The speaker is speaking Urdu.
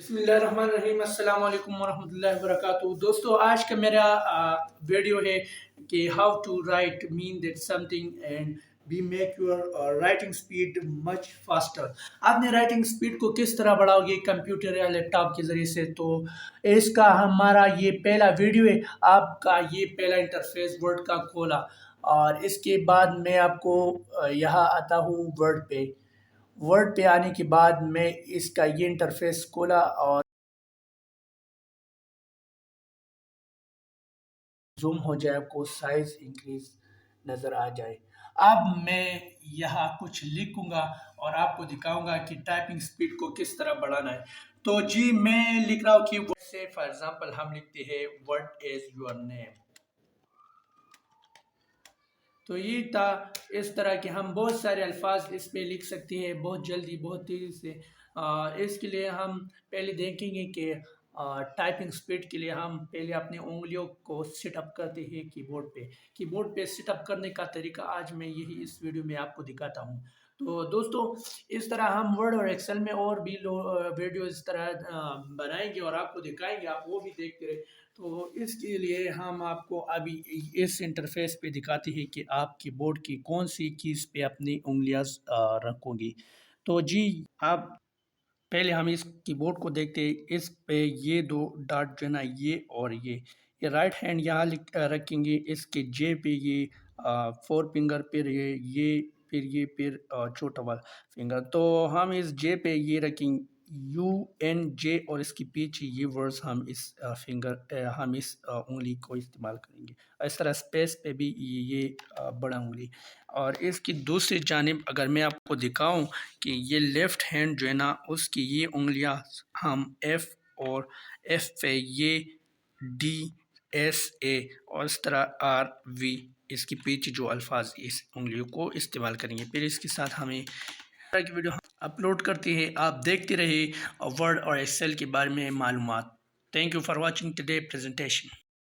بسم اللہ الرحمن الرحیم، السلام علیکم ورحمۃ اللہ وبرکاتہ۔ دوستو، آج کا میرا ویڈیو ہے کہ ہاؤ ٹو رائٹ مین that something and be make your writing speed much faster. آپ نے رائٹنگ اسپیڈ کو کس طرح بڑھاؤ گے کمپیوٹر یا لیپ ٹاپ کے ذریعے سے؟ تو اس کا ہمارا یہ پہلا ویڈیو ہے۔ آپ کا یہ پہلا انٹرفیس ورڈ کا کھولا، اور اس کے بعد میں آپ کو یہاں آتا ہوں ورڈ پہ آنے کے بعد میں اس کا یہ انٹرفیس کھولا، اور زوم ہو جائے، آپ کو سائز انکریز نظر آ جائے۔ اب میں یہاں کچھ لکھوں گا اور آپ کو دکھاؤں گا کہ ٹائپنگ سپیڈ کو کس طرح بڑھانا ہے۔ تو جی میں لکھ رہا ہوں کہ سے فار ایگزامپل ہم لکھتے ہیں what is your name۔ تو یہ تھا اس طرح کہ ہم بہت سارے الفاظ اس پہ لکھ سکتے ہیں بہت جلدی، بہت تیزی سے۔ اس کے لیے ہم پہلے دیکھیں گے کہ ٹائپنگ سپیڈ کے لیے ہم پہلے اپنے انگلیوں کو سیٹ اپ کرتے ہیں کی بورڈ پہ سیٹ اپ کرنے کا طریقہ آج میں یہی اس ویڈیو میں آپ کو دکھاتا ہوں۔ تو دوستو، اس طرح ہم ورڈ اور ایکسل میں اور بھی ویڈیو اس طرح بنائیں گے اور آپ کو دکھائیں گے، آپ وہ بھی دیکھتے رہے۔ تو اس کے لیے ہم آپ کو ابھی اس انٹرفیس پہ دکھاتے ہیں کہ آپ کی بورڈ کی کون سی کیز پہ اپنی انگلیاں رکھو گی۔ تو جی آپ پہلے ہم اس کی بورڈ کو دیکھتے ہیں۔ اس پہ یہ دو ڈاٹ جو ہے نا، یہ رائٹ ہینڈ یہاں رکھیں گے، اس کے جے پہ یہ فور فنگر پہ پھر چھوٹا والا فنگر۔ تو ہم اس جے پہ یہ رکھیں یو این جے، اور اس کے پیچھے یہ ورڈز ہم اس انگلی کو استعمال کریں گے۔ اس طرح اسپیس پہ بھی یہ بڑا انگلی، اور اس کی دوسری جانب اگر میں آپ کو دکھاؤں کہ یہ لیفٹ ہینڈ جو ہے نا، اس کی یہ انگلیاں ہم ایف اور ایف پہ یہ ڈی ایس اے، اور اس طرح آر وی، اس کے پیچھے جو الفاظ اس انگلیوں کو استعمال کریں گے۔ پھر اس کے ساتھ ہمیں کی ویڈیو اپلوڈ کرتے ہیں، آپ دیکھتے رہے ورڈ اور ایکسل کے بارے میں معلومات۔ Thank you for watching today presentation.